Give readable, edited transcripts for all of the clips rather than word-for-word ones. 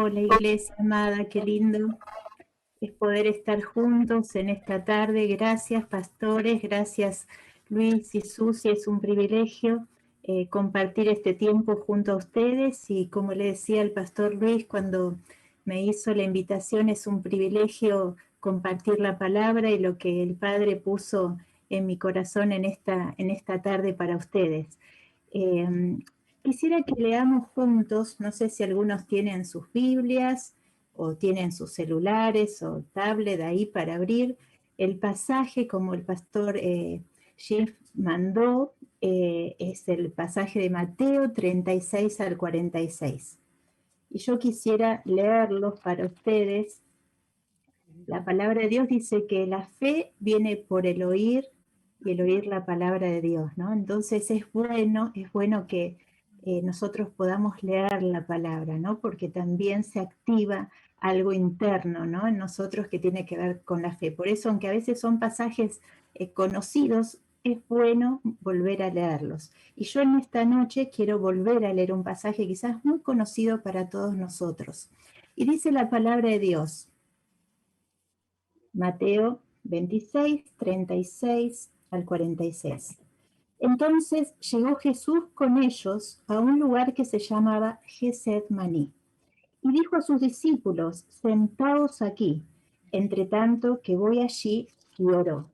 Hola iglesia amada, qué lindo es poder estar juntos en esta tarde. Gracias pastores, gracias Luis y Susi, es un privilegio compartir este tiempo junto a ustedes, y como le decía el pastor Luis cuando me hizo la invitación, es un privilegio compartir la palabra y lo que el Padre puso en mi corazón en esta tarde para ustedes. Quisiera que leamos juntos, no sé si algunos tienen sus Biblias o tienen sus celulares o tablet ahí para abrir el pasaje como el pastor Jeff mandó, es el pasaje de Mateo 36 al 46. Y yo quisiera leerlos para ustedes. La palabra de Dios dice que la fe viene por el oír y el oír la palabra de Dios, ¿no? Entonces es bueno que nosotros podamos leer la palabra, ¿no? Porque también se activa algo interno, ¿no? En nosotros que tiene que ver con la fe. Por eso, aunque a veces son pasajes conocidos, es bueno volver a leerlos. Y yo en esta noche quiero volver a leer un pasaje quizás muy conocido para todos nosotros. Y dice la palabra de Dios, Mateo 26, 36 al 46. Entonces llegó Jesús con ellos a un lugar que se llamaba Getsemaní, y dijo a sus discípulos: sentaos aquí, entre tanto que voy allí. Y oró.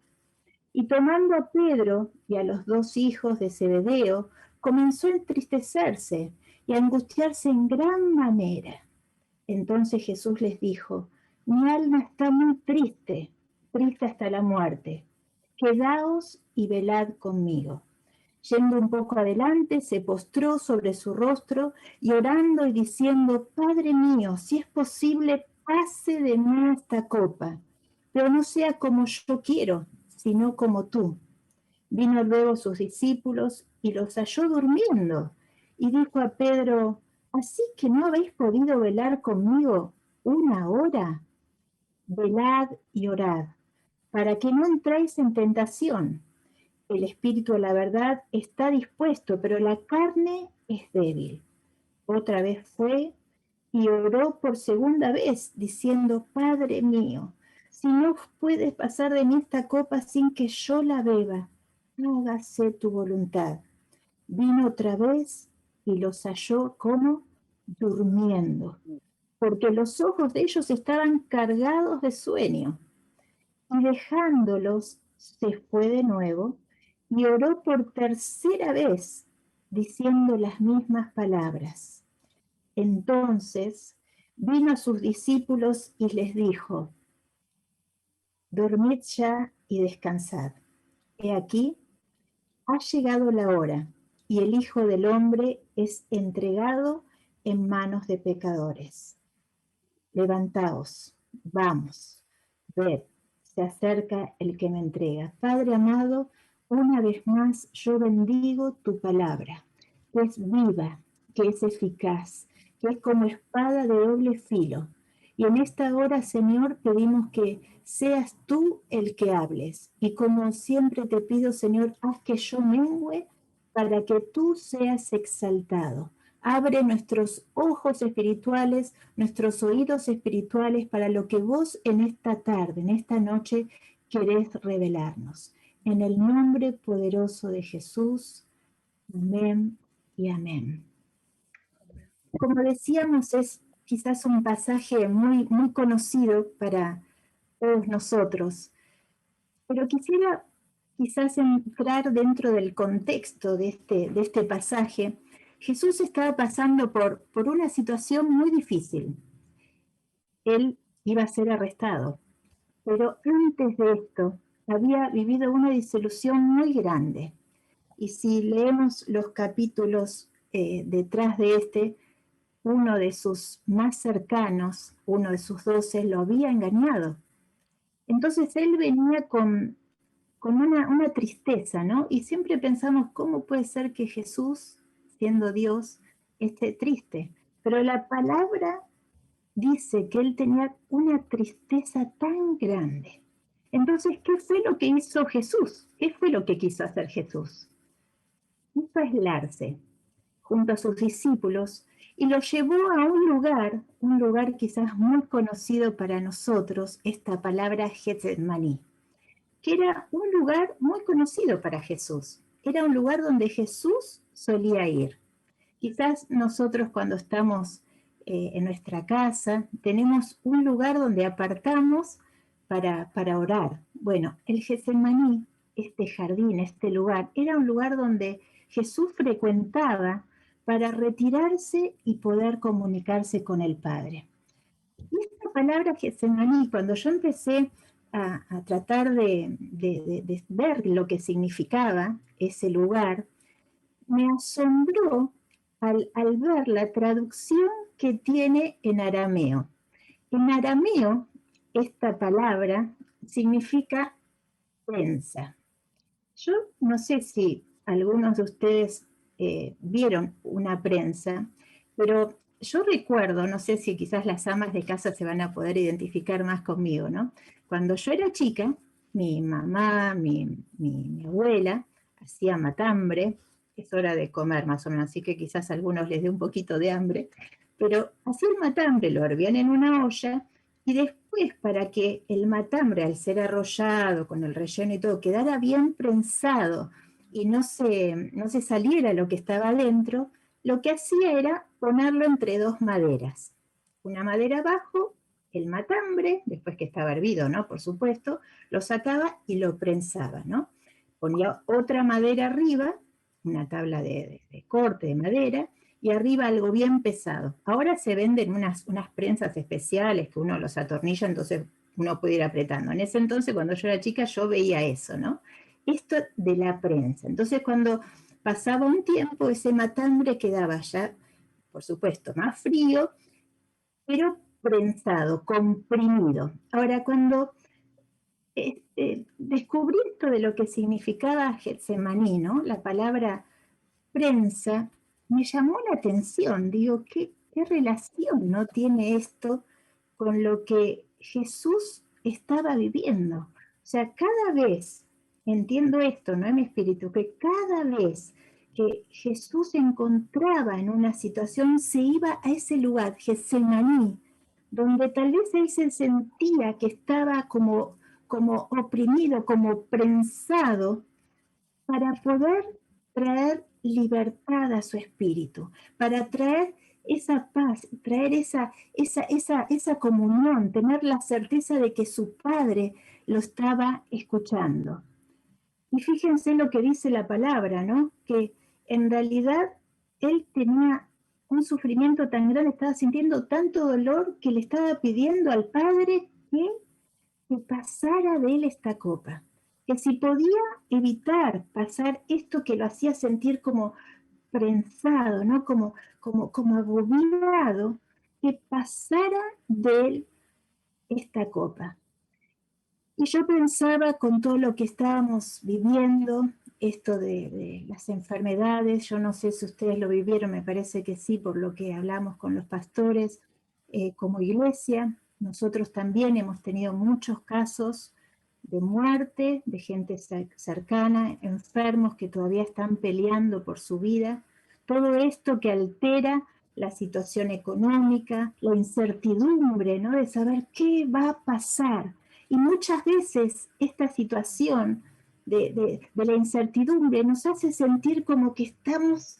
Y tomando a Pedro y a los dos hijos de Zebedeo, comenzó a entristecerse y a angustiarse en gran manera. Entonces Jesús les dijo: mi alma está muy triste, triste hasta la muerte. Quedaos y velad conmigo. Yendo un poco adelante, se postró sobre su rostro y orando y diciendo: Padre mío, si es posible, pase de mí esta copa, pero no sea como yo quiero, sino como tú. Vino luego sus discípulos y los halló durmiendo, y dijo a Pedro: ¿así que no habéis podido velar conmigo una hora? Velad y orad, para que no entréis en tentación. El espíritu, a la verdad, está dispuesto, pero la carne es débil. Otra vez fue y oró por segunda vez, diciendo: Padre mío, si no puedes pasar de mí esta copa sin que yo la beba, hágase tu voluntad. Vino otra vez y los halló como durmiendo, porque los ojos de ellos estaban cargados de sueño. Y dejándolos, se fue de nuevo y oró por tercera vez, diciendo las mismas palabras. Entonces vino a sus discípulos y les dijo: dormid ya y descansad. He aquí, ha llegado la hora, y el Hijo del Hombre es entregado en manos de pecadores. Levantaos, vamos, ved, se acerca el que me entrega. Padre amado, una vez más yo bendigo tu palabra, que es viva, que es eficaz, que es como espada de doble filo. Y en esta hora, Señor, pedimos que seas tú el que hables. Y como siempre te pido, Señor, haz que yo mengüe para que tú seas exaltado. Abre nuestros ojos espirituales, nuestros oídos espirituales para lo que vos en esta tarde, en esta noche, querés revelarnos. En el nombre poderoso de Jesús, amén y amén. Como decíamos, es quizás un pasaje muy, muy conocido para todos nosotros, pero quisiera quizás entrar dentro del contexto de este pasaje. Jesús estaba pasando por una situación muy difícil. Él iba a ser arrestado, pero antes de esto había vivido una desilusión muy grande. Y si leemos los capítulos detrás de uno de sus más cercanos, uno de sus 12, lo había engañado. Entonces él venía con una tristeza, ¿no? Y siempre pensamos: ¿cómo puede ser que Jesús, siendo Dios, esté triste? Pero la palabra dice que él tenía una tristeza tan grande. Entonces, ¿qué fue lo que hizo Jesús? ¿Qué fue lo que quiso hacer Jesús? Hizo aislarse junto a sus discípulos y lo llevó a un lugar quizás muy conocido para nosotros, esta palabra Getsemaní, que era un lugar muy conocido para Jesús. Era un lugar donde Jesús solía ir. Quizás nosotros cuando estamos en nuestra casa tenemos un lugar donde apartamos para orar. Bueno, el Getsemaní, este jardín, este lugar, era un lugar donde Jesús frecuentaba para retirarse y poder comunicarse con el Padre. Y esta palabra Getsemaní, cuando yo empecé a tratar de ver lo que significaba ese lugar, me asombró al ver la traducción que tiene en arameo. En arameo, esta palabra significa prensa. Yo no sé si algunos de ustedes vieron una prensa, pero yo recuerdo, no sé si quizás las amas de casa se van a poder identificar más conmigo, ¿no? Cuando yo era chica, mi mamá, mi abuela, hacía matambre, es hora de comer más o menos, así que quizás a algunos les dé un poquito de hambre, pero hacía el matambre, lo hervían en una olla, y después, para que el matambre, al ser arrollado con el relleno y todo, quedara bien prensado y no se saliera lo que estaba adentro, lo que hacía era ponerlo entre dos maderas. Una madera abajo, el matambre, después que estaba hervido, ¿no? Por supuesto, lo sacaba y lo prensaba, ¿no? Ponía otra madera arriba, una tabla de corte de madera, y arriba algo bien pesado. Ahora se venden unas prensas especiales que uno los atornilla, entonces uno puede ir apretando. En ese entonces, cuando yo era chica, yo veía eso, ¿no? Esto de la prensa. Entonces, cuando pasaba un tiempo, ese matambre quedaba ya, por supuesto, más frío, pero prensado, comprimido. Ahora, cuando descubrí esto de lo que significaba Getsemaní, ¿no? La palabra prensa, me llamó la atención. Digo, ¿qué relación no tiene esto con lo que Jesús estaba viviendo? O sea, cada vez, entiendo esto, ¿no? En mi espíritu, que cada vez que Jesús se encontraba en una situación, se iba a ese lugar, Getsemaní, donde tal vez él se sentía que estaba como oprimido, como prensado, para poder traer libertad a su espíritu, para traer esa paz, traer esa comunión, tener la certeza de que su Padre lo estaba escuchando. Y fíjense lo que dice la palabra, ¿no? Que en realidad él tenía un sufrimiento tan grande, estaba sintiendo tanto dolor que le estaba pidiendo al Padre que pasara de él esta copa, que si podía evitar pasar esto que lo hacía sentir como prensado, ¿no? como agobiado, que pasara de él esta copa. Y yo pensaba con todo lo que estábamos viviendo, esto de las enfermedades, yo no sé si ustedes lo vivieron, me parece que sí, por lo que hablamos con los pastores como iglesia. Nosotros también hemos tenido muchos casos de muerte, de gente cercana, enfermos que todavía están peleando por su vida. Todo esto que altera la situación económica, la incertidumbre, ¿no? De saber qué va a pasar. Y muchas veces esta situación de la incertidumbre nos hace sentir como que estamos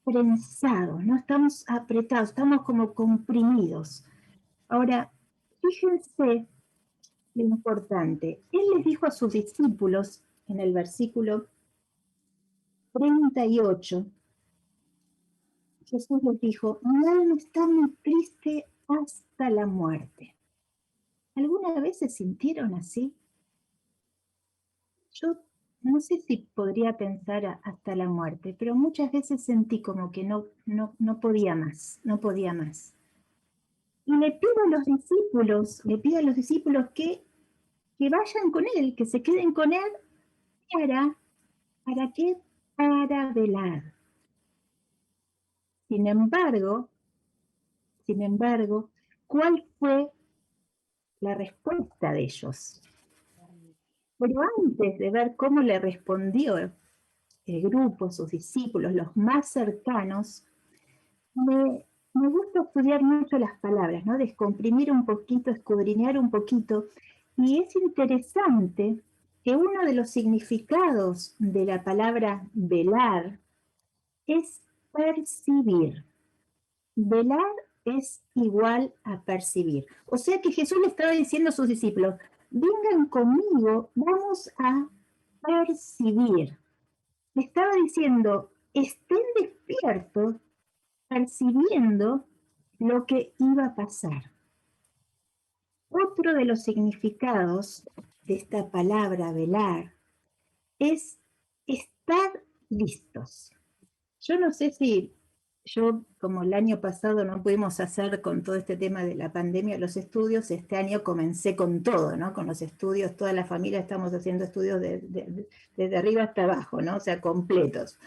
prensados, no estamos apretados, estamos como comprimidos. Ahora, fíjense lo importante. Él les dijo a sus discípulos en el versículo 38, Jesús les dijo, mi alma está muy triste hasta la muerte. ¿Alguna vez se sintieron así? Yo no sé si podría pensar hasta la muerte, pero muchas veces sentí como que no podía más, no podía más. Y le pido a los discípulos que vayan con él, que se queden con él. ¿Para qué? Para velar. Sin embargo, ¿cuál fue la respuesta de ellos? Pero antes de ver cómo le respondió el grupo, sus discípulos, los más cercanos, me me gusta estudiar mucho las palabras, ¿no? Descomprimir un poquito, escudriñar un poquito. Y es interesante que uno de los significados de la palabra velar es percibir. Velar es igual a percibir. O sea que Jesús le estaba diciendo a sus discípulos, vengan conmigo, vamos a percibir. Le estaba diciendo, estén despiertos, percibiendo lo que iba a pasar. Otro de los significados de esta palabra velar es estar listos. Yo no sé si como el año pasado no pudimos hacer con todo este tema de la pandemia los estudios, este año comencé con todo, ¿no? Con los estudios, toda la familia estamos haciendo estudios desde arriba hasta abajo, ¿no? O sea, completos.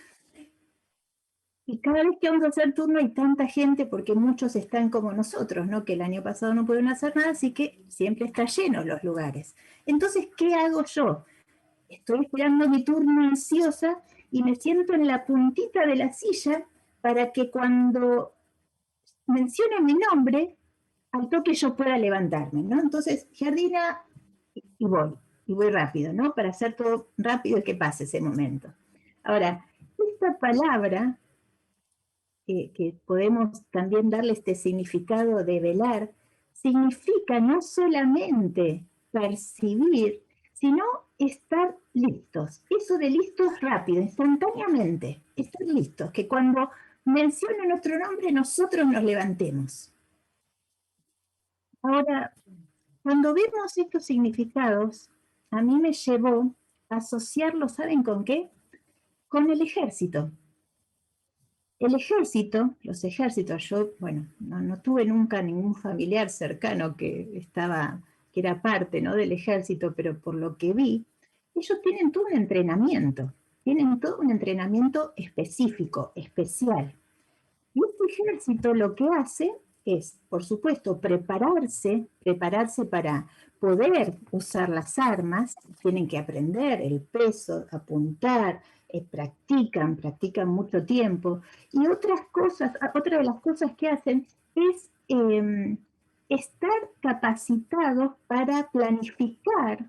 Y cada vez que vamos a hacer turno hay tanta gente, porque muchos están como nosotros, ¿no? Que el año pasado no pudieron hacer nada, así que siempre está lleno los lugares. Entonces, ¿qué hago yo? Estoy esperando mi turno ansiosa y me siento en la puntita de la silla para que cuando mencione mi nombre, al toque yo pueda levantarme, ¿no? Entonces, Jardina, y voy rápido, ¿no? Para hacer todo rápido y que pase ese momento. Ahora, esta palabra que podemos también darle este significado de velar, significa no solamente percibir, sino estar listos. Eso de listos rápido, instantáneamente, estar listos, que cuando mencione nuestro nombre nosotros nos levantemos. Ahora, cuando vemos estos significados, a mí me llevó a asociarlo, ¿saben con qué? Con el ejército. El ejército, los ejércitos, yo, bueno, no tuve nunca ningún familiar cercano que era parte, ¿no? Del ejército, pero por lo que vi, ellos tienen todo un entrenamiento, tienen todo un entrenamiento específico, especial. Y este ejército lo que hace es, por supuesto, prepararse para poder usar las armas, tienen que aprender el peso, apuntar, practican mucho tiempo. Y otra de las cosas que hacen es estar capacitados para planificar,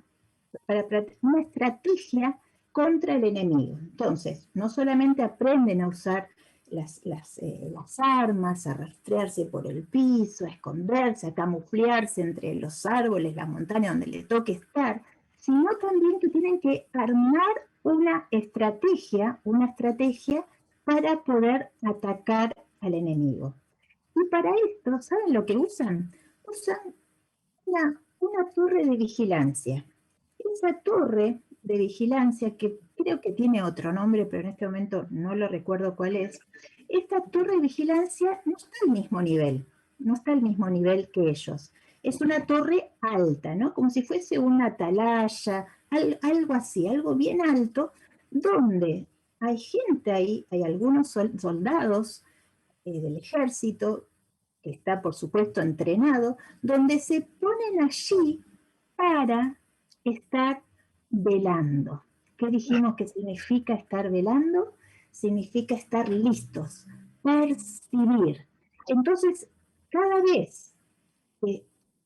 para una estrategia contra el enemigo. Entonces, no solamente aprenden a usar las armas, a rastrearse por el piso, a esconderse, a camuflarse entre los árboles, las montañas donde les toque estar, sino también que tienen que armar una estrategia para poder atacar al enemigo. Y para esto, ¿saben lo que usan? Usan una torre de vigilancia. Esa torre de vigilancia, que creo que tiene otro nombre, pero en este momento no lo recuerdo cuál es, esta torre de vigilancia no está al mismo nivel, no está al mismo nivel que ellos. Es una torre alta, ¿no? Como si fuese una atalaya, algo así, algo bien alto, donde hay gente ahí, hay algunos soldados del ejército, que está por supuesto entrenado, donde se ponen allí para estar velando. ¿Qué dijimos que significa estar velando? Significa estar listos, percibir. Entonces, cada vez que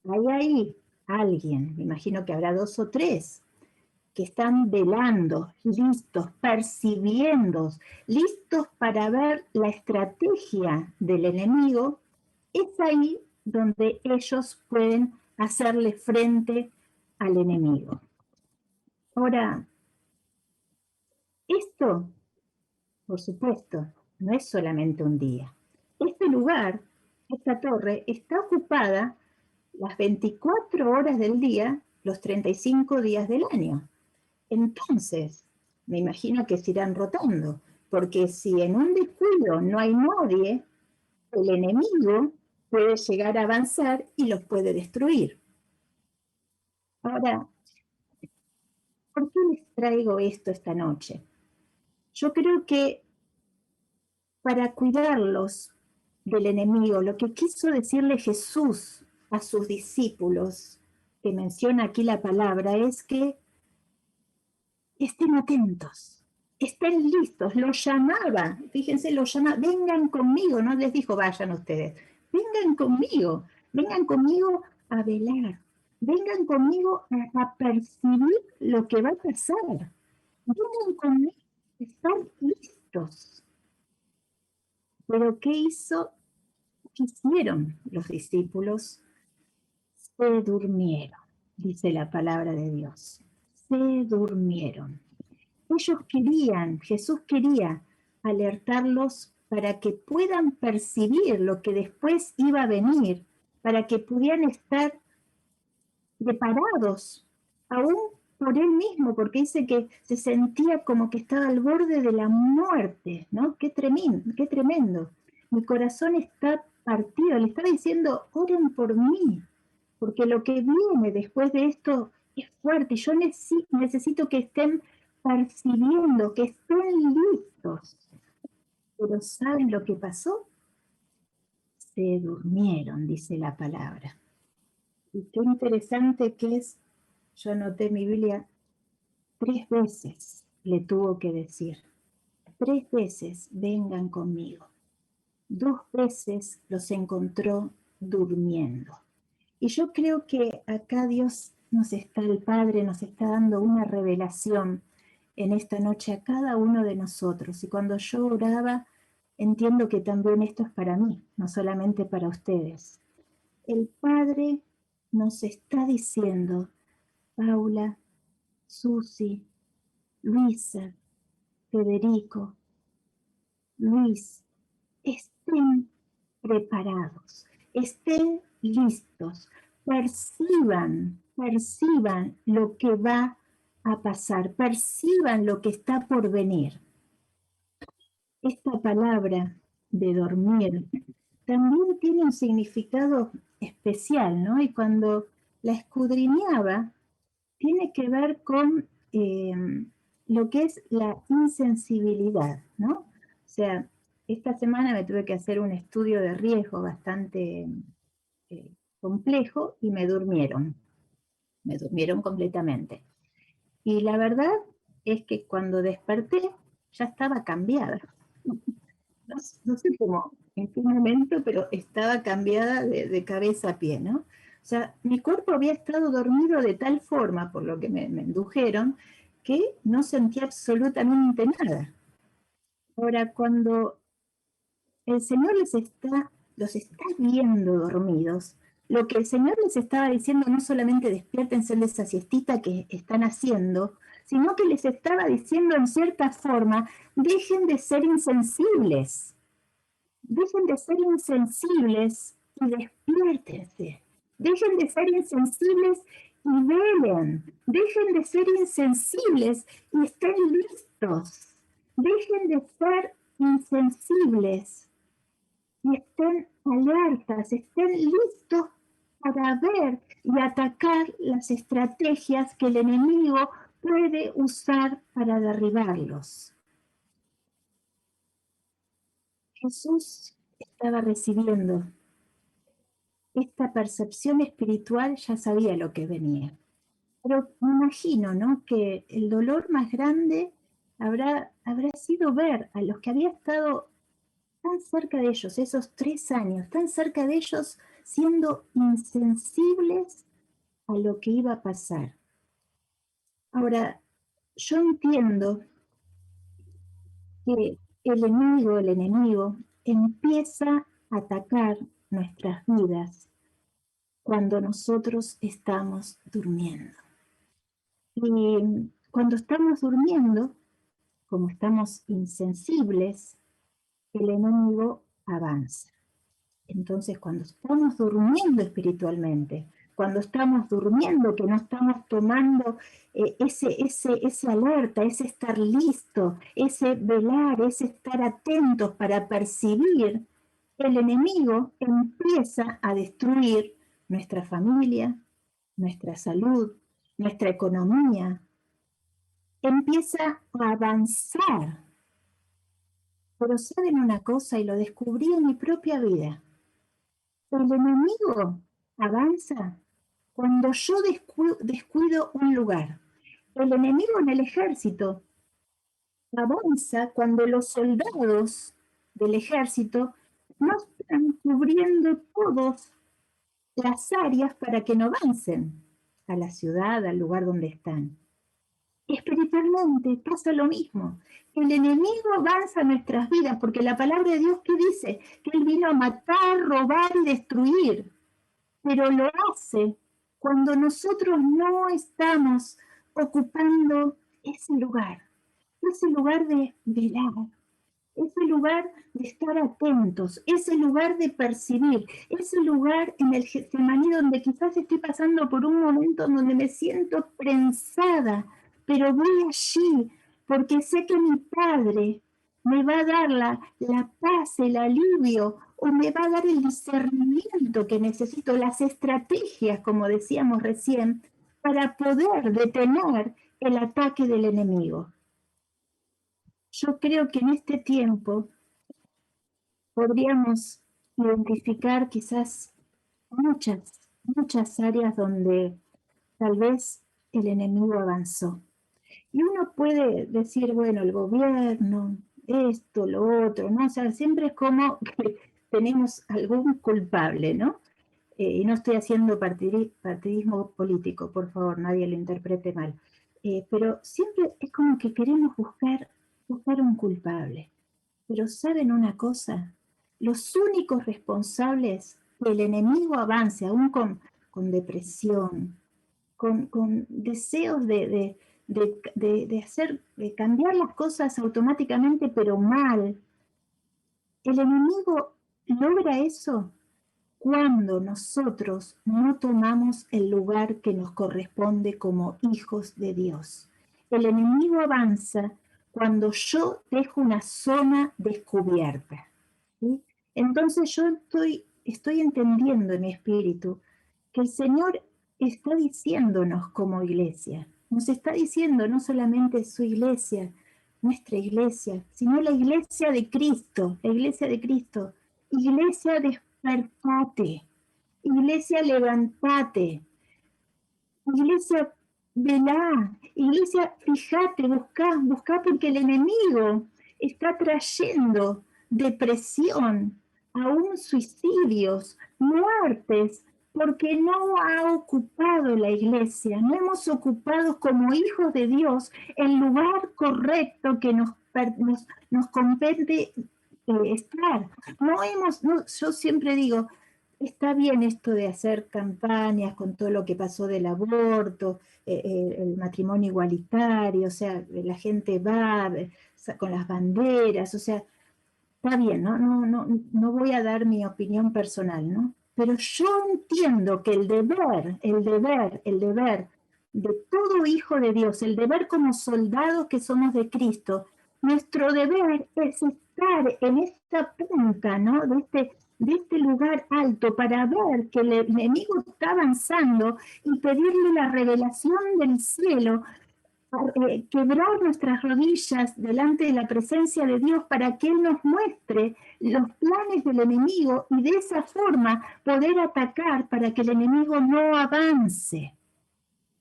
hay ahí alguien, me imagino que habrá 2 o 3, que están velando, listos, percibiendo, listos para ver la estrategia del enemigo, es ahí donde ellos pueden hacerle frente al enemigo. Ahora, esto, por supuesto, no es solamente un día. Este lugar, esta torre, está ocupada las 24 horas del día, los 35 días del año. Entonces, me imagino que se irán rotando, porque si en un descuido no hay nadie, el enemigo puede llegar a avanzar y los puede destruir. Ahora, ¿por qué les traigo esto esta noche? Yo creo que para cuidarlos del enemigo, lo que quiso decirle Jesús a sus discípulos, que menciona aquí la palabra, es que estén atentos, estén listos, los llamaba, fíjense, los llamaba, vengan conmigo, no les dijo vayan ustedes, vengan conmigo a velar, vengan conmigo a percibir lo que va a pasar, vengan conmigo a estar listos. Pero ¿qué hicieron los discípulos? Se durmieron, dice la palabra de Dios, se durmieron. Jesús quería alertarlos para que puedan percibir lo que después iba a venir, para que pudieran estar preparados, aún por él mismo, porque dice que se sentía como que estaba al borde de la muerte, ¿no? Qué tremendo, qué tremendo. Mi corazón está partido, le estaba diciendo, oren por mí, porque lo que viene después de esto es fuerte. Yo necesito que estén percibiendo, que estén listos. Pero ¿saben lo que pasó? Se durmieron, dice la palabra. Y qué interesante que es, yo anoté en mi Biblia, 3 veces le tuvo que decir. 3 veces vengan conmigo. 2 veces los encontró durmiendo. Y yo creo que acá el Padre nos está dando una revelación en esta noche a cada uno de nosotros. Y cuando yo oraba, entiendo que también esto es para mí, no solamente para ustedes. El Padre nos está diciendo, Paula, Susi, Luisa, Federico, Luis, estén preparados, estén listos, perciban lo que va a pasar, perciban lo que está por venir. Esta palabra de dormir también tiene un significado especial, ¿no? Y cuando la escudriñaba, tiene que ver con lo que es la insensibilidad, ¿no? O sea, esta semana me tuve que hacer un estudio de riesgo bastante complejo y me durmieron completamente. Y la verdad es que cuando desperté ya estaba cambiada. No sé cómo, en qué momento, pero estaba cambiada de cabeza a pie, ¿no? O sea, mi cuerpo había estado dormido de tal forma, por lo que me indujeron, que no sentía absolutamente nada. Ahora, cuando el Señor los está viendo dormidos, lo que el Señor les estaba diciendo no solamente despiértense de esa siestita que están haciendo, sino que les estaba diciendo en cierta forma, dejen de ser insensibles. Dejen de ser insensibles y despiértense. Dejen de ser insensibles y velen. Dejen de ser insensibles y estén listos. Dejen de ser insensibles y estén alertas, estén listos para ver y atacar las estrategias que el enemigo puede usar para derribarlos. Jesús estaba recibiendo esta percepción espiritual, ya sabía lo que venía. Pero me imagino, ¿no? Que el dolor más grande habrá sido ver a los que había estado tan cerca de ellos, esos 3 años, tan cerca de ellos, siendo insensibles a lo que iba a pasar. Ahora, yo entiendo que el enemigo empieza a atacar nuestras vidas cuando nosotros estamos durmiendo. Y cuando estamos durmiendo, como estamos insensibles, el enemigo avanza. Entonces, cuando estamos durmiendo espiritualmente, cuando estamos durmiendo, que no estamos tomando ese alerta, ese estar listo, ese velar, ese estar atentos para percibir, el enemigo empieza a destruir nuestra familia, nuestra salud, nuestra economía, empieza a avanzar. Pero saben una cosa, y lo descubrí en mi propia vida. El enemigo avanza cuando yo descuido un lugar. El enemigo en el ejército avanza cuando los soldados del ejército no están cubriendo todas las áreas para que no avancen a la ciudad, al lugar donde están. Espiritualmente pasa lo mismo. El enemigo avanza en nuestras vidas porque la palabra de Dios que dice que Él vino a matar, robar y destruir, pero lo hace cuando nosotros no estamos ocupando ese lugar de velar, ese lugar de estar atentos, ese lugar de percibir, ese lugar en el Getsemaní donde quizás estoy pasando por un momento donde me siento prensada, pero voy allí porque sé que mi Padre me va a dar la paz, el alivio, o me va a dar el discernimiento que necesito, las estrategias, como decíamos recién, para poder detener el ataque del enemigo. Yo creo que en este tiempo podríamos identificar quizás muchas áreas donde tal vez el enemigo avanzó. Y uno puede decir, bueno, el gobierno, esto, lo otro, ¿no? O sea, siempre es como que tenemos algún culpable, ¿no? Y no estoy haciendo partidismo político, por favor, nadie lo interprete mal. Pero siempre es como que queremos buscar un culpable. Pero ¿saben una cosa? Los únicos responsables que el enemigo avance, aún con depresión, con deseos de cambiar las cosas automáticamente, pero mal, el enemigo logra eso cuando nosotros no tomamos el lugar que nos corresponde como hijos de Dios. El enemigo avanza cuando yo dejo una zona descubierta. ¿Sí? Entonces yo estoy entendiendo en mi espíritu que el Señor está diciéndonos como iglesia, nos está diciendo no solamente su iglesia, nuestra iglesia, sino la iglesia de Cristo, la iglesia de Cristo, iglesia despertate, iglesia levantate, iglesia velá, iglesia fíjate, buscá porque el enemigo está trayendo depresión, aún suicidios, muertes, porque no ha ocupado la iglesia, no hemos ocupado como hijos de Dios el lugar correcto que nos compete estar. Yo siempre digo, está bien esto de hacer campañas con todo lo que pasó del aborto, el matrimonio igualitario, o sea, la gente va con las banderas, o sea, está bien, no voy a dar mi opinión personal, ¿no? Pero yo entiendo que el deber de todo hijo de Dios, el deber como soldados que somos de Cristo, nuestro deber es estar en esta punta, ¿no? De este lugar alto para ver que el enemigo está avanzando y pedirle la revelación del cielo, quebrar nuestras rodillas delante de la presencia de Dios para que Él nos muestre los planes del enemigo y de esa forma poder atacar para que el enemigo no avance.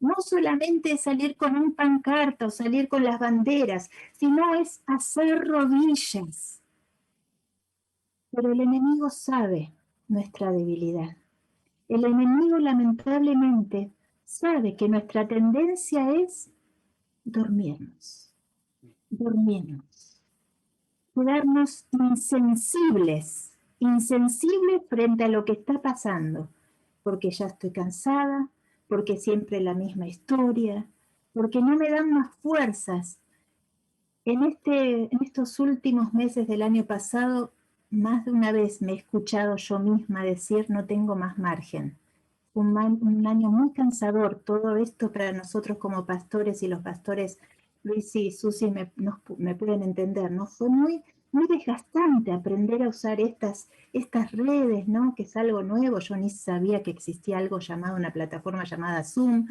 No solamente es salir con un pancarta o salir con las banderas, sino es hacer rodillas. Pero el enemigo sabe nuestra debilidad. El enemigo lamentablemente sabe que nuestra tendencia es dormirnos, quedarnos insensibles frente a lo que está pasando, porque ya estoy cansada, porque siempre la misma historia, porque no me dan más fuerzas. En estos últimos meses del año pasado, más de una vez me he escuchado yo misma decir, no tengo más margen. Un año muy cansador, todo esto para nosotros como pastores, y los pastores Luis y Susi me pueden entender, ¿no? Fue muy desgastante aprender a usar estas redes, ¿no? Que es algo nuevo, yo ni sabía que existía algo llamado, una plataforma llamada Zoom,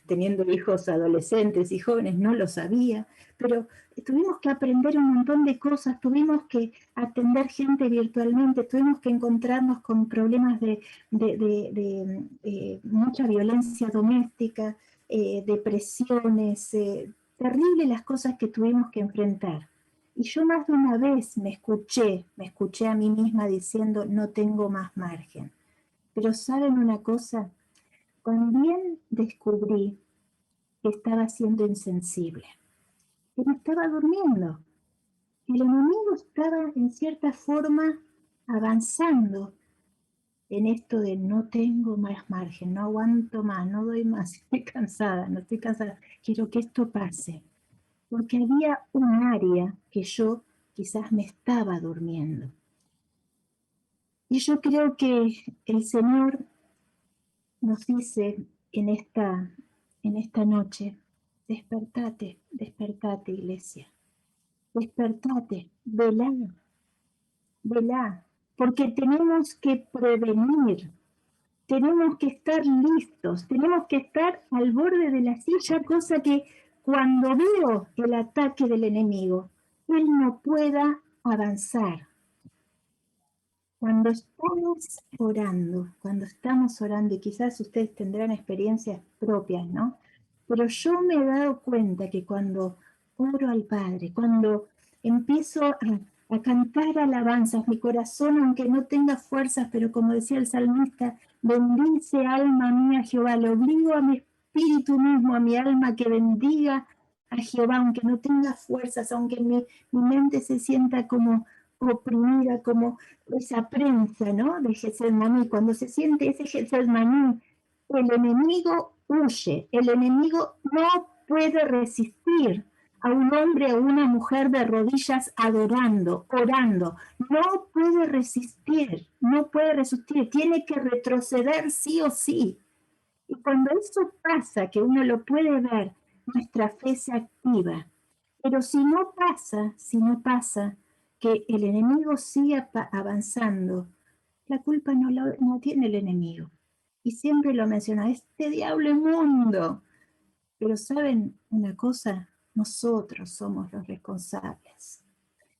teniendo hijos adolescentes y jóvenes, no lo sabía, pero tuvimos que aprender un montón de cosas, tuvimos que atender gente virtualmente, tuvimos que encontrarnos con problemas de mucha violencia doméstica, depresiones, terrible las cosas que tuvimos que enfrentar. Y yo más de una vez me escuché a mí misma diciendo, no tengo más margen. Pero ¿saben una cosa? También descubrí que estaba siendo insensible, que me estaba durmiendo. El enemigo estaba en cierta forma avanzando en esto de no tengo más margen, no aguanto más, no doy más, estoy cansada, no estoy cansada, quiero que esto pase. Porque había un área que yo quizás me estaba durmiendo. Y yo creo que el Señor nos dice en esta noche, despertate, despertate, iglesia, despertate, velá, velá, porque tenemos que prevenir, tenemos que estar listos, tenemos que estar al borde de la silla, cosa que cuando veo el ataque del enemigo, él no pueda avanzar. Cuando estamos orando, y quizás ustedes tendrán experiencias propias, ¿no? Pero yo me he dado cuenta que cuando oro al Padre, cuando empiezo a cantar alabanzas, mi corazón, aunque no tenga fuerzas, pero como decía el salmista, bendice alma mía Jehová, le obligo a mi espíritu mismo, a mi alma que bendiga a Jehová, aunque no tenga fuerzas, aunque mi mente se sienta como oprimida, como esa prensa, ¿no? De Getsemaní, cuando se siente ese Getsemaní, el enemigo huye, el enemigo no puede resistir a un hombre o una mujer de rodillas adorando, orando, no puede resistir, no puede resistir, tiene que retroceder sí o sí. Y cuando eso pasa, que uno lo puede ver, nuestra fe se activa. Pero si no pasa, que el enemigo siga avanzando, la culpa no tiene el enemigo. Y siempre lo menciona, este diablo inmundo. Pero ¿saben una cosa? Nosotros somos los responsables.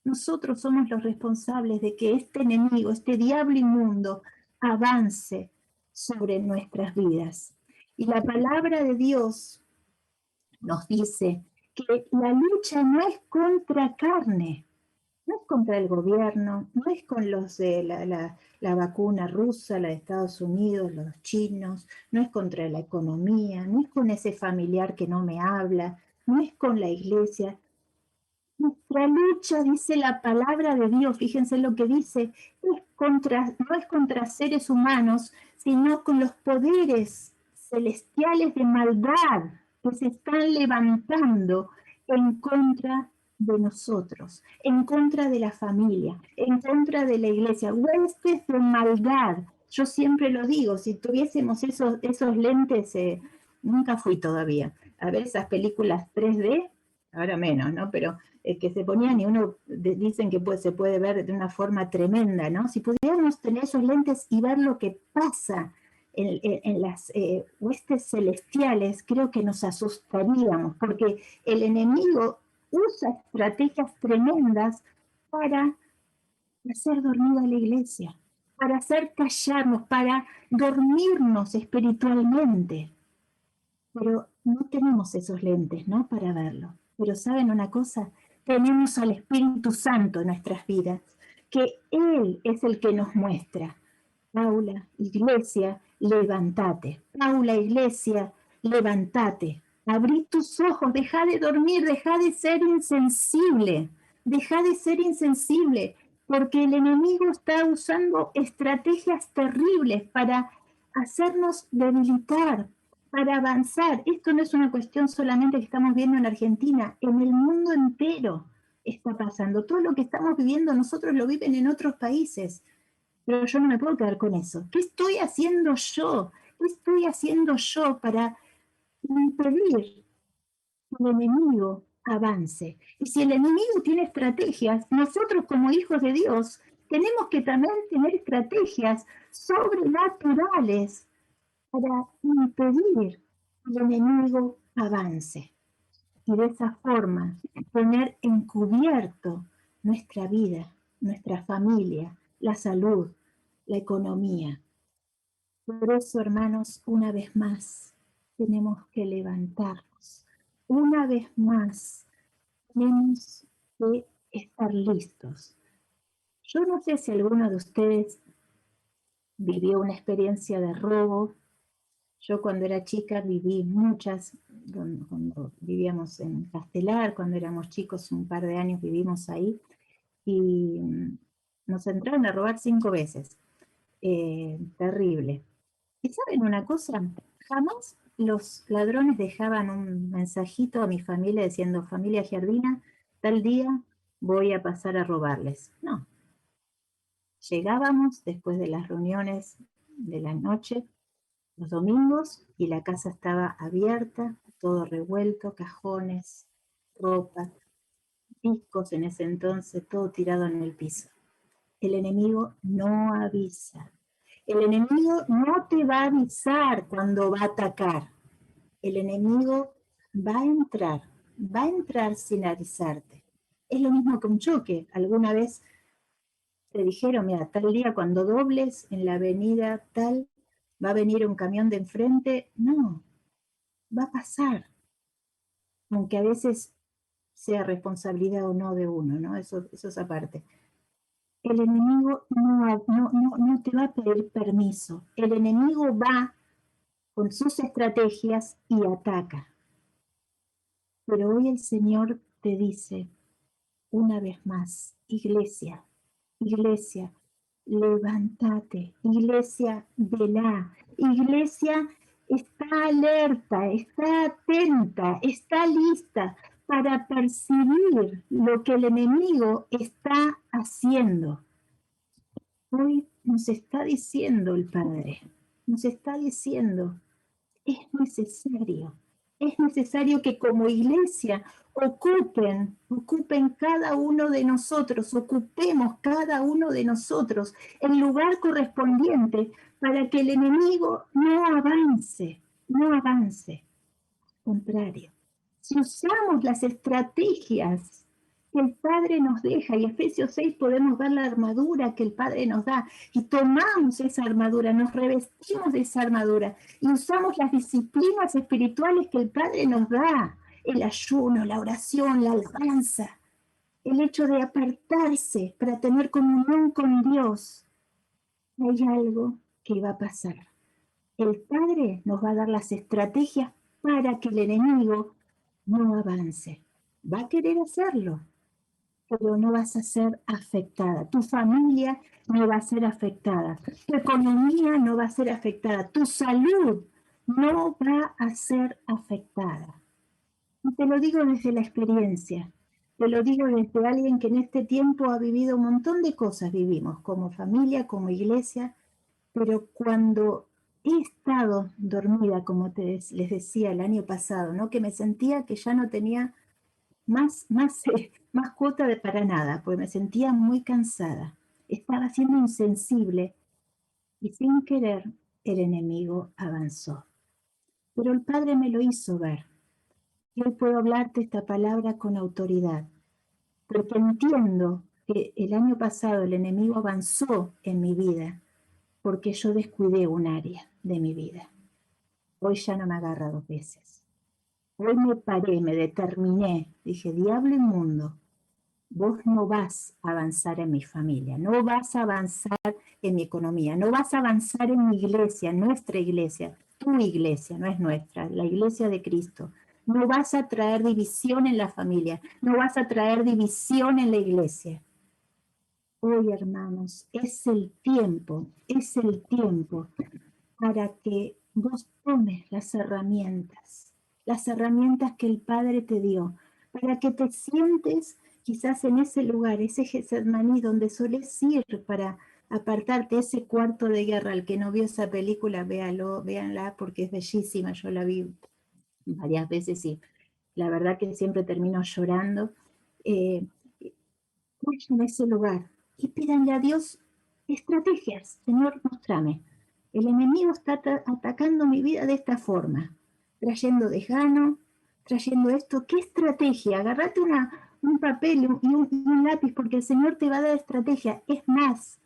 Nosotros somos los responsables de que este enemigo, este diablo inmundo, avance sobre nuestras vidas. Y la palabra de Dios nos dice que la lucha no es contra carne, no es contra el gobierno, no es con los de la vacuna rusa, la de Estados Unidos, los chinos, no es contra la economía, no es con ese familiar que no me habla, no es con la iglesia. Nuestra lucha, dice la palabra de Dios, fíjense lo que dice, no es contra seres humanos, sino con los poderes celestiales de maldad que se están levantando en contra de nosotros, en contra de la familia, en contra de la iglesia, huestes de maldad. Yo siempre lo digo, si tuviésemos esos lentes, nunca fui todavía a ver esas películas 3D, ahora menos, ¿no? Pero que se ponían y uno dicen que se puede ver de una forma tremenda, ¿no? Si pudiéramos tener esos lentes y ver lo que pasa en las huestes celestiales, creo que nos asustaríamos, porque el enemigo usa estrategias tremendas para hacer dormir a la iglesia, para hacer callarnos, para dormirnos espiritualmente. Pero no tenemos esos lentes, ¿no? Para verlo. Pero ¿saben una cosa? Tenemos al Espíritu Santo en nuestras vidas, que Él es el que nos muestra. Paula, iglesia, levántate. Paula, iglesia, levántate. Abrí tus ojos, deja de dormir, deja de ser insensible. Deja de ser insensible, porque el enemigo está usando estrategias terribles para hacernos debilitar, para avanzar. Esto no es una cuestión solamente que estamos viendo en Argentina, en el mundo entero está pasando. Todo lo que estamos viviendo nosotros lo viven en otros países, pero yo no me puedo quedar con eso. ¿Qué estoy haciendo yo? ¿Qué estoy haciendo yo para impedir que el enemigo avance? Y si el enemigo tiene estrategias, nosotros como hijos de Dios tenemos que también tener estrategias sobrenaturales para impedir que el enemigo avance. Y de esa forma poner encubierto nuestra vida, nuestra familia, la salud, la economía. Por eso, hermanos, una vez más, tenemos que levantarnos, una vez más, tenemos que estar listos. Yo no sé si alguno de ustedes vivió una experiencia de robo. Yo cuando era chica viví muchas, cuando vivíamos en Castelar, cuando éramos chicos, un par de años vivimos ahí, y nos entraron a robar 5 veces. Terrible. ¿Y saben una cosa? Jamás los ladrones dejaban un mensajito a mi familia diciendo, familia Giardina, tal día voy a pasar a robarles. No, llegábamos después de las reuniones de la noche, los domingos, y la casa estaba abierta, todo revuelto, cajones, ropa, discos en ese entonces, todo tirado en el piso. El enemigo no avisa. El enemigo no te va a avisar cuando va a atacar. El enemigo va a entrar sin avisarte. Es lo mismo que un choque. Alguna vez te dijeron, mira, tal día cuando dobles en la avenida tal, va a venir un camión de enfrente. No, va a pasar. Aunque a veces sea responsabilidad o no de uno, ¿no? Eso es aparte. El enemigo no te va a pedir permiso. El enemigo va con sus estrategias y ataca. Pero hoy el Señor te dice una vez más, iglesia, iglesia, levántate, iglesia, velá, iglesia, está alerta, está atenta, está lista para percibir lo que el enemigo está haciendo. Hoy nos está diciendo el Padre, nos está diciendo, es necesario que como iglesia ocupen cada uno de nosotros, ocupemos cada uno de nosotros el lugar correspondiente para que el enemigo no avance, no avance. Al contrario, si usamos las estrategias que el Padre nos deja, y Efesios 6 podemos ver la armadura que el Padre nos da, y tomamos esa armadura, nos revestimos de esa armadura, y usamos las disciplinas espirituales que el Padre nos da, el ayuno, la oración, la alabanza, el hecho de apartarse para tener comunión con Dios. Hay algo que va a pasar. El Padre nos va a dar las estrategias para que el enemigo no avance. Va a querer hacerlo, pero no vas a ser afectada. Tu familia no va a ser afectada. Tu economía no va a ser afectada. Tu salud no va a ser afectada. Y te lo digo desde la experiencia. Te lo digo desde alguien que en este tiempo ha vivido un montón de cosas. Vivimos como familia, como iglesia, pero cuando he estado dormida, como les decía el año pasado, ¿no? Que me sentía que ya no tenía más cuota de para nada, porque me sentía muy cansada. Estaba siendo insensible y sin querer el enemigo avanzó. Pero el Padre me lo hizo ver. Y hoy puedo hablarte esta palabra con autoridad, porque entiendo que el año pasado el enemigo avanzó en mi vida porque yo descuidé un área de mi vida. Hoy ya no me agarra 2 veces. Hoy me paré, me determiné, dije, diablo inmundo, vos no vas a avanzar en mi familia, no vas a avanzar en mi economía, no vas a avanzar en mi iglesia, nuestra iglesia, tu iglesia, no es nuestra, la iglesia de Cristo. No vas a traer división en la familia, no vas a traer división en la iglesia. Hoy, hermanos, es el tiempo para que vos tomes las herramientas que el Padre te dio, para que te sientes quizás en ese lugar, ese Getsemaní donde solés ir para apartarte, ese cuarto de guerra. Al que no vio esa película, véanla porque es bellísima, yo la vi varias veces y la verdad que siempre termino llorando. Vayan a ese lugar y pídanle a Dios estrategias. Señor, mostrame. El enemigo está atacando mi vida de esta forma, trayendo desgano, trayendo esto. ¿Qué estrategia? Agarrate un papel y un lápiz, porque el Señor te va a dar estrategia. Es más,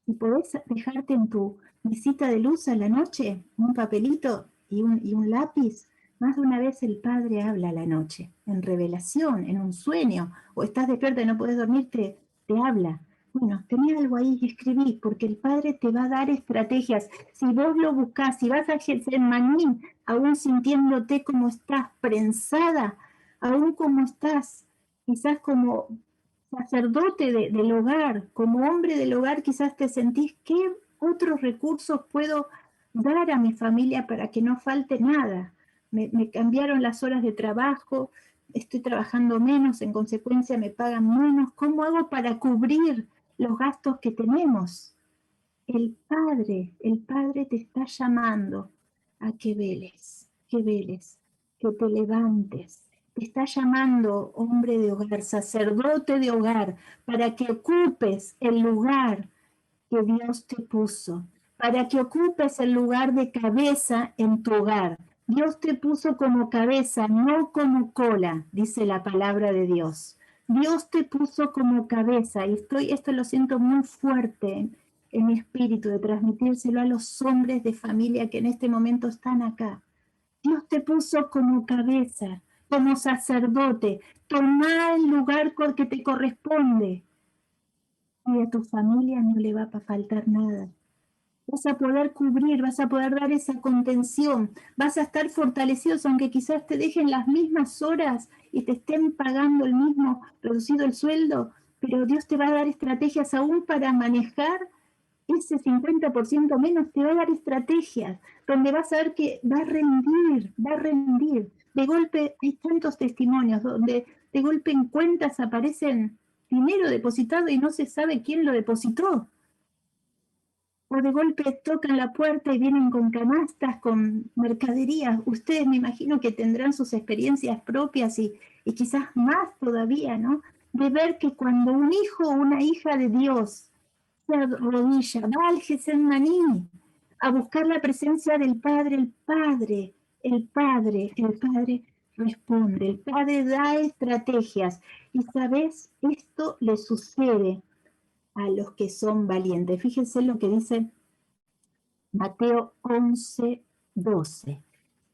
si podés dejarte en tu visita de luz a la noche un papelito y un lápiz, Más de una vez el Padre habla a la noche, en revelación, en un sueño, o estás despierta y no puedes dormir, te habla. Bueno, tenés algo ahí y escribí, porque el Padre te va a dar estrategias. Si vos lo buscás, si vas a Getsemaní, aún sintiéndote como estás, prensada, aún como estás, quizás como sacerdote del hogar, como hombre del hogar, quizás te sentís, ¿qué otros recursos puedo dar a mi familia para que no falte nada? Me cambiaron las horas de trabajo, estoy trabajando menos, en consecuencia me pagan menos. ¿Cómo hago para cubrir los gastos que tenemos? El Padre te está llamando a que veles, que te levantes. Te está llamando, hombre de hogar, sacerdote de hogar, para que ocupes el lugar que Dios te puso, para que ocupes el lugar de cabeza en tu hogar. Dios te puso como cabeza, no como cola, dice la palabra de Dios. Dios te puso como cabeza, y esto lo siento muy fuerte en mi espíritu, de transmitírselo a los hombres de familia que en este momento están acá. Dios te puso como cabeza, como sacerdote. Toma el lugar que te corresponde y a tu familia no le va a faltar nada. Vas a poder cubrir, vas a poder dar esa contención, vas a estar fortalecidos, aunque quizás te dejen las mismas horas y te estén pagando el mismo, reducido el sueldo, pero Dios te va a dar estrategias aún para manejar ese 50% menos, te va a dar estrategias donde vas a ver que va a rendir, va a rendir. De golpe hay tantos testimonios donde de golpe en cuentas aparecen dinero depositado y no se sabe quién lo depositó, o de golpe tocan la puerta y vienen con canastas, con mercadería. Ustedes me imagino que tendrán sus experiencias propias y quizás más todavía, ¿no? De ver que cuando un hijo o una hija de Dios se arrodilla, va al Getsemaní a buscar la presencia del Padre, el Padre responde, el Padre da estrategias. Y sabes, esto le sucede a los que son valientes. Fíjense lo que dice Mateo 11:12.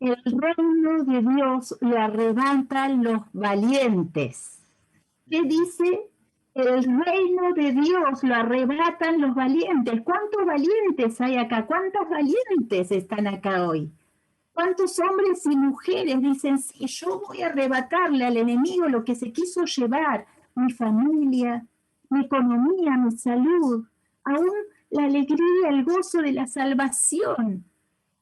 El reino de Dios lo arrebatan los valientes. ¿Qué dice? El reino de Dios lo arrebatan los valientes. ¿Cuántos valientes hay acá? ¿Cuántas valientes están acá hoy? ¿Cuántos hombres y mujeres dicen, sí, yo voy a arrebatarle al enemigo lo que se quiso llevar, mi familia, mi economía, mi salud, aún la alegría, el gozo de la salvación,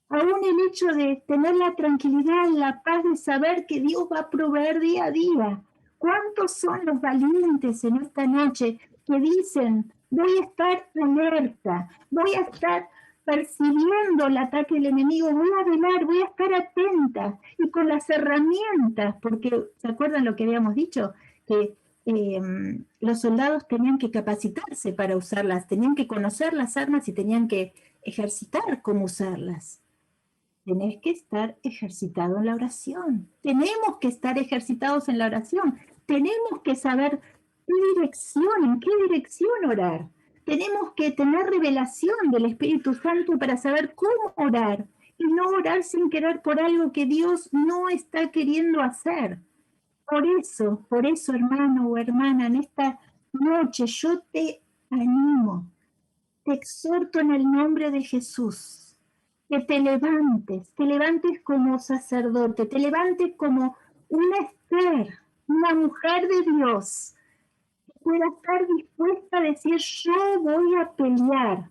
aún el hecho de tener la tranquilidad, la paz de saber que Dios va a proveer día a día? ¿Cuántos son los valientes en esta noche que dicen, voy a estar alerta, voy a estar percibiendo el ataque del enemigo, voy a velar, voy a estar atenta y con las herramientas, porque ¿se acuerdan lo que habíamos dicho? Que los soldados tenían que capacitarse para usarlas, tenían que conocer las armas y tenían que ejercitar cómo usarlas. Tenés que estar ejercitado en la oración. Tenemos que estar ejercitados en la oración. Tenemos que saber en qué dirección orar. Tenemos que tener revelación del Espíritu Santo para saber cómo orar y no orar sin querer por algo que Dios no está queriendo hacer. Por eso, hermano o hermana, en esta noche yo te animo, te exhorto en el nombre de Jesús, que te levantes como sacerdote, te levantes como una Esther, una mujer de Dios, que pueda estar dispuesta a decir, yo voy a pelear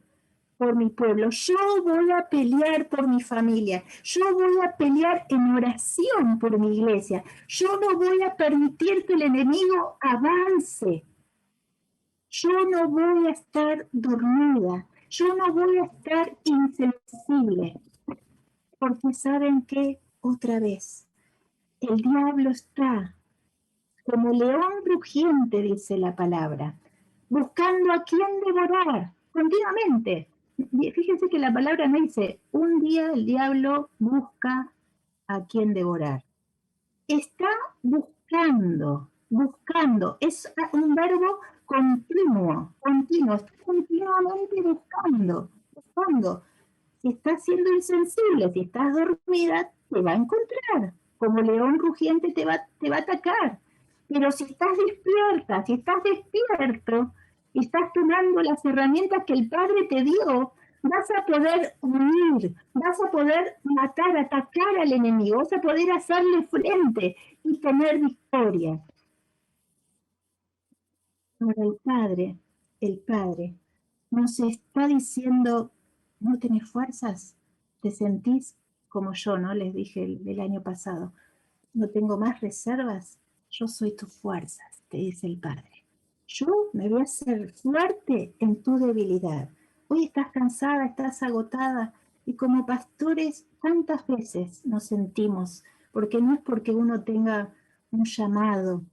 por mi pueblo, yo voy a pelear por mi familia, yo voy a pelear en oración por mi iglesia, yo no voy a permitir que el enemigo avance. Yo no voy a estar dormida, yo no voy a estar insensible, porque saben que otra vez el diablo está como león rugiente, dice la palabra, buscando a quien devorar continuamente. Fíjense que la palabra me dice, un día el diablo busca a quien devorar. Está buscando, es un verbo continuo, está continuamente buscando. Si estás siendo insensible, si estás dormida, te va a encontrar. como león rugiente te va a atacar. Pero si estás despierta, si estás despierto, y estás tomando las herramientas que el Padre te dio, vas a poder huir, vas a poder matar, atacar al enemigo, vas a poder hacerle frente y tener victoria. Ahora el Padre, nos está diciendo, ¿no tenés fuerzas? ¿Te sentís como yo, no? Les dije el año pasado, ¿no tengo más reservas? Yo soy tus fuerzas, te dice el Padre. Yo me voy a hacer fuerte en tu debilidad. Hoy estás cansada, estás agotada, y como pastores tantas veces nos sentimos, porque no es porque uno tenga un llamado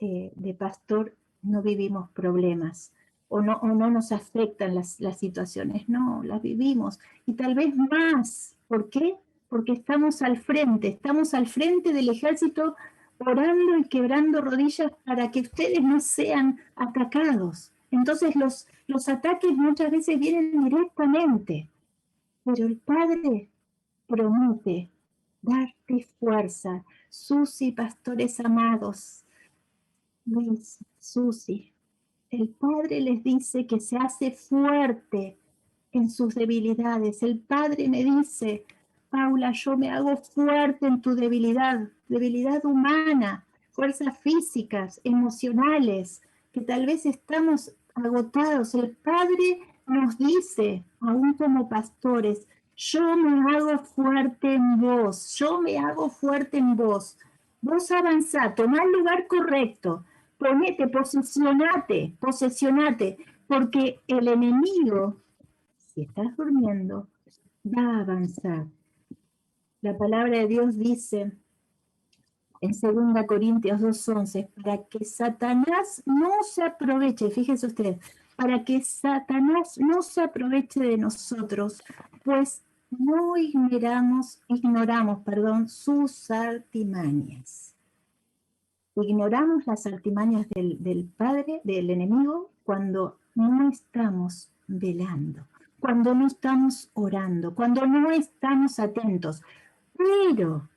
de pastor, no vivimos problemas, o no nos afectan las situaciones, no, las vivimos, y tal vez más. ¿Por qué? Porque estamos al frente del ejército, orando y quebrando rodillas para que ustedes no sean atacados. Entonces los ataques muchas veces vienen directamente, pero el Padre promete darte fuerza. Susi, pastores amados, Luis, Susi, el Padre les dice que se hace fuerte en sus debilidades. El Padre me dice, Paula, yo me hago fuerte en tu debilidad, debilidad humana, fuerzas físicas, emocionales, que tal vez estamos agotados. El Padre nos dice, aún como pastores, yo me hago fuerte en vos, yo me hago fuerte en vos. Vos avanzá, tomá el lugar correcto, ponete, posesionate, porque el enemigo, si estás durmiendo, va a avanzar. La palabra de Dios dice en 2 Corintios 2:11, para que Satanás no se aproveche, fíjese usted, para que Satanás no se aproveche de nosotros, pues no ignoramos, sus artimañas. Ignoramos las artimañas del Padre, del enemigo, cuando no estamos velando, cuando no estamos orando, cuando no estamos atentos. Pero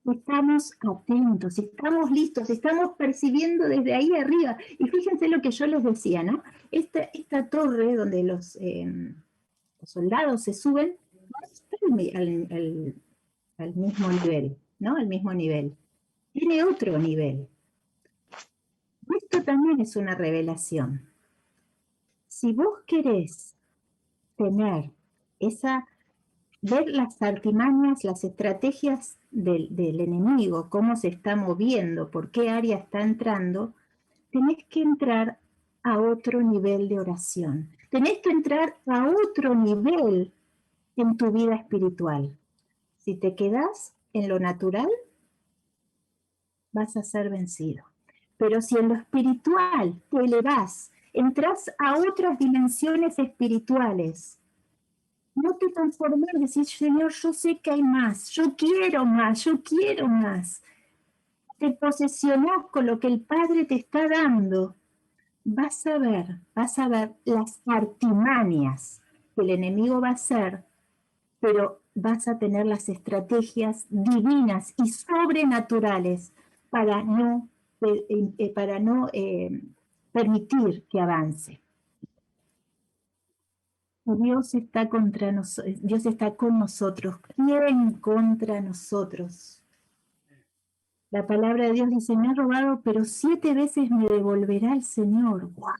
estamos atentos, estamos listos, estamos percibiendo desde ahí arriba. Y fíjense lo que yo les decía, ¿no? Esta torre donde los soldados se suben, no está al mismo nivel, ¿no? Al mismo nivel. Tiene otro nivel. Esto también es una revelación. Si vos querés tener ver las artimañas, las estrategias del enemigo, cómo se está moviendo, por qué área está entrando, tenés que entrar a otro nivel de oración. Tenés que entrar a otro nivel en tu vida espiritual. Si te quedás en lo natural, vas a ser vencido. Pero si en lo espiritual te elevás, entras a otras dimensiones espirituales, no te transformar, decir, Señor, yo sé que hay más, yo quiero más, yo quiero más. Te posesionás con lo que el Padre te está dando. Vas a ver las artimañas que el enemigo va a hacer, pero vas a tener las estrategias divinas y sobrenaturales para no permitir que avance. Dios está Dios está con nosotros. ¿Quién contra nosotros? La palabra de Dios dice, me ha robado, pero 7 veces me devolverá el Señor. ¡Wow!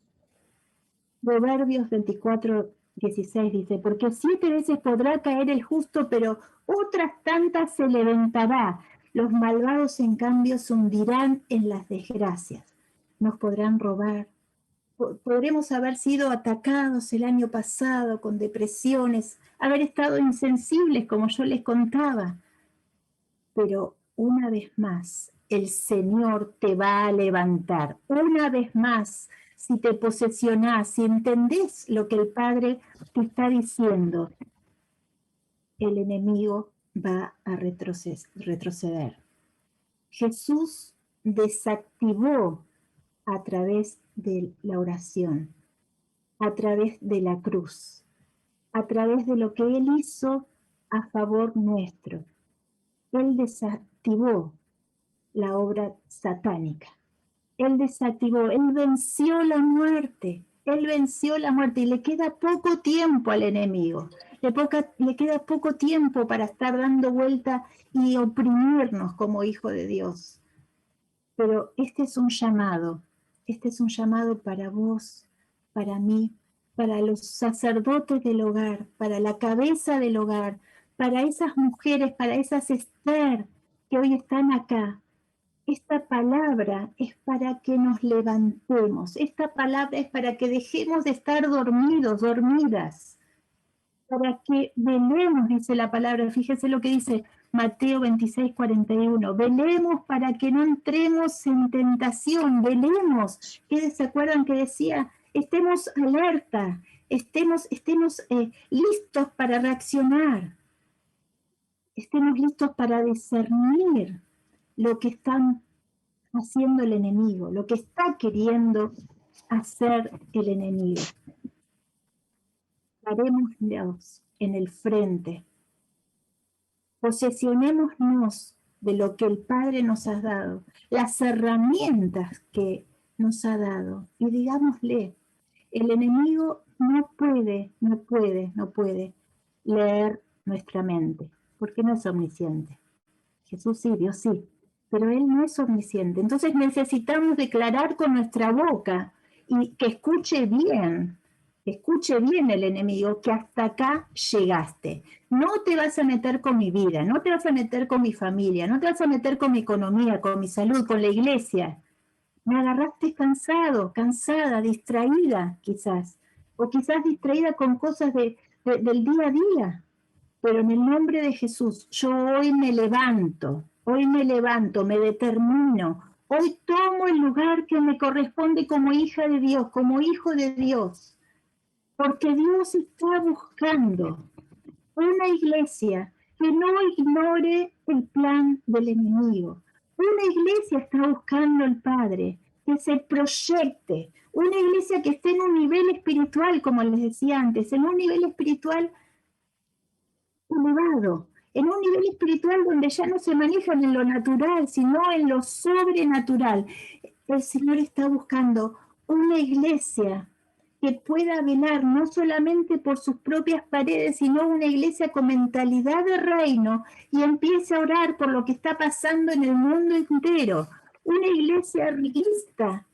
Proverbios 24:16 dice, porque 7 veces podrá caer el justo, pero otras tantas se levantará. Los malvados, en cambio, se hundirán en las desgracias. Nos podrán robar. Podremos haber sido atacados el año pasado con depresiones, haber estado insensibles, como yo les contaba. Pero una vez más, el Señor te va a levantar. Una vez más, si te posesionás, si entendés lo que el Padre te está diciendo, el enemigo va a retroceder. Jesús desactivó a través de la oración, a través de la cruz, a través de lo que Él hizo a favor nuestro. Él desactivó la obra satánica. Él desactivó, Él venció la muerte. Él venció la muerte y le queda poco tiempo al enemigo. Le queda poco tiempo para estar dando vuelta y oprimirnos como hijo de Dios. Pero este es un llamado para vos, para mí, para los sacerdotes del hogar, para la cabeza del hogar, para esas mujeres, para esas Esther que hoy están acá. Esta palabra es para que nos levantemos, esta palabra es para que dejemos de estar dormidos, dormidas, para que velemos, dice la palabra. Fíjese lo que dice Mateo 26:41, velemos para que no entremos en tentación, velemos. ¿Se acuerdan que decía? Estemos alerta, estemos listos para reaccionar, estemos listos para discernir lo que están haciendo el enemigo, lo que está queriendo hacer el enemigo. Parémonos en el frente. Posesionémonos de lo que el Padre nos ha dado, las herramientas que nos ha dado, y digámosle, el enemigo no puede leer nuestra mente, porque no es omnisciente. Jesús sí, Dios sí, pero Él no es omnisciente. Entonces necesitamos declarar con nuestra boca y que escuche bien el enemigo, que hasta acá llegaste. No te vas a meter con mi vida, no te vas a meter con mi familia, no te vas a meter con mi economía, con mi salud, con la iglesia. Me agarraste cansado, cansada, distraída quizás, o quizás distraída con cosas del día a día. Pero en el nombre de Jesús, yo hoy me levanto, me determino, hoy tomo el lugar que me corresponde como hija de Dios, como hijo de Dios, porque Dios está buscando una iglesia que no ignore el plan del enemigo. Una iglesia está buscando al Padre, que se proyecte, una iglesia que esté en un nivel espiritual, como les decía antes, en un nivel espiritual elevado, en un nivel espiritual donde ya no se manejan en lo natural, sino en lo sobrenatural. El Señor está buscando una iglesia que pueda velar no solamente por sus propias paredes, sino una iglesia con mentalidad de reino y empiece a orar por lo que está pasando en el mundo entero. Una iglesia lista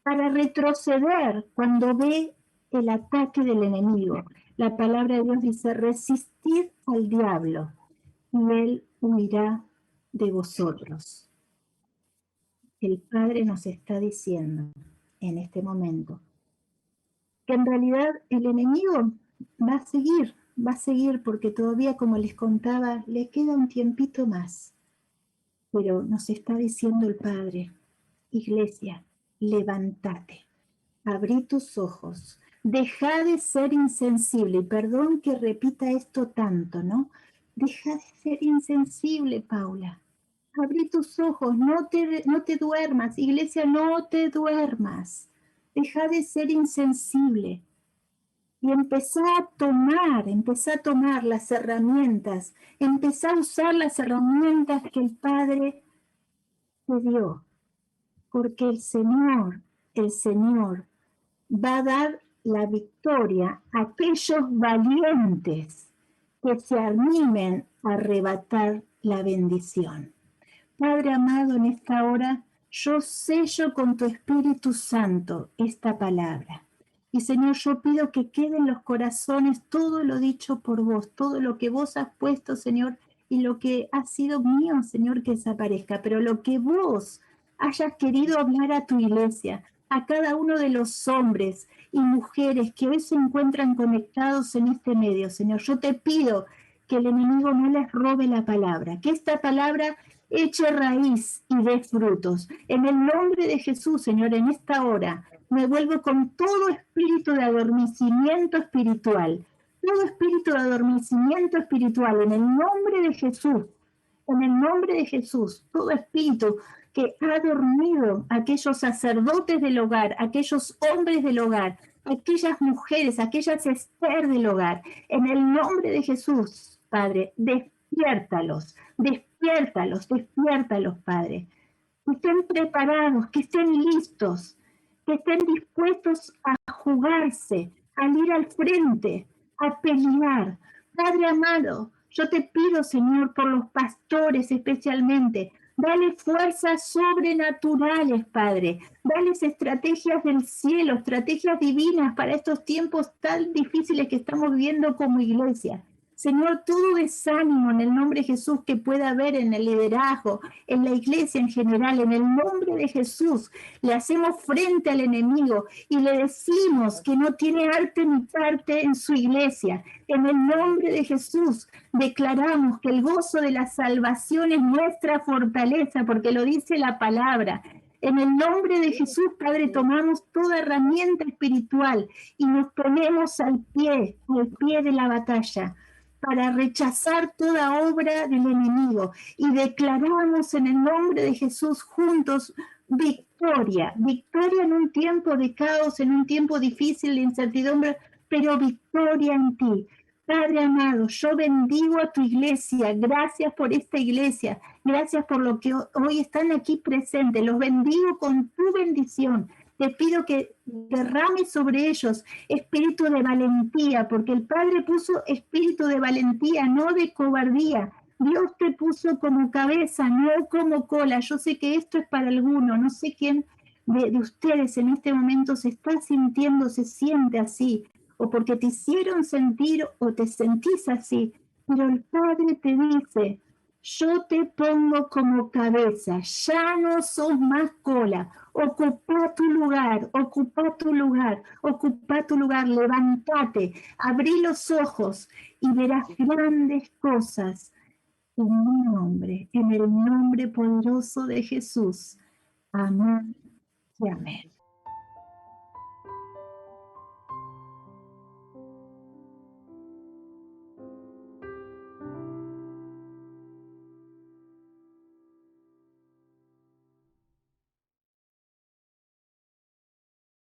para retroceder cuando ve el ataque del enemigo. La palabra de Dios dice, resistid al diablo y él huirá de vosotros. El Padre nos está diciendo en este momento que en realidad el enemigo va a seguir porque todavía, como les contaba, le queda un tiempito más. Pero nos está diciendo el Padre, iglesia, levántate, abrí tus ojos, deja de ser insensible. Y perdón que repita esto tanto, ¿no? Deja de ser insensible, Paula. Abrí tus ojos, no te duermas, iglesia, no te duermas. Deja de ser insensible. Y empezá a tomar las herramientas, empezá a usar las herramientas que el Padre te dio. Porque el Señor va a dar la victoria a aquellos valientes que se animen a arrebatar la bendición. Padre amado, en esta hora, yo sello con tu Espíritu Santo esta palabra. Y Señor, yo pido que quede en los corazones todo lo dicho por vos, todo lo que vos has puesto, Señor, y lo que ha sido mío, Señor, que desaparezca. Pero lo que vos hayas querido hablar a tu iglesia, a cada uno de los hombres y mujeres que hoy se encuentran conectados en este medio, Señor, yo te pido que el enemigo no les robe la palabra, que esta palabra eche raíz y dé frutos. En el nombre de Jesús, Señor, en esta hora, me vuelvo con todo espíritu de adormecimiento espiritual, todo espíritu de adormecimiento espiritual, en el nombre de Jesús, en el nombre de Jesús, todo espíritu que ha dormido aquellos sacerdotes del hogar, aquellos hombres del hogar, aquellas mujeres, aquellas Esther del hogar, en el nombre de Jesús, Padre, despiértalos despiértalos, Padre. Que estén preparados, que estén listos, que estén dispuestos a jugarse, a ir al frente, a pelear. Padre amado, yo te pido, Señor, por los pastores especialmente, dale fuerzas sobrenaturales, Padre. Dales estrategias del cielo, estrategias divinas para estos tiempos tan difíciles que estamos viviendo como iglesia. Señor, todo desánimo en el nombre de Jesús que pueda haber en el liderazgo, en la iglesia en general, en el nombre de Jesús, le hacemos frente al enemigo y le decimos que no tiene arte ni parte en su iglesia. En el nombre de Jesús declaramos que el gozo de la salvación es nuestra fortaleza, porque lo dice la palabra. En el nombre de Jesús, Padre, tomamos toda herramienta espiritual y nos ponemos al pie de la batalla, para rechazar toda obra del enemigo. Y declaramos en el nombre de Jesús juntos victoria, victoria en un tiempo de caos, en un tiempo difícil de incertidumbre, pero victoria en ti. Padre amado, yo bendigo a tu iglesia, gracias por esta iglesia, gracias por lo que hoy están aquí presentes, los bendigo con tu bendición. Te pido que derrames sobre ellos espíritu de valentía, porque el Padre puso espíritu de valentía, no de cobardía. Dios te puso como cabeza, no como cola. Yo sé que esto es para alguno, no sé quién de ustedes en este momento se está sintiendo, se siente así, o porque te hicieron sentir o te sentís así, pero el Padre te dice, yo te pongo como cabeza, ya no sos más cola, ocupa tu lugar, ocupa tu lugar, ocupa tu lugar, levántate, abrí los ojos y verás grandes cosas en mi nombre, en el nombre poderoso de Jesús. Amén y amén.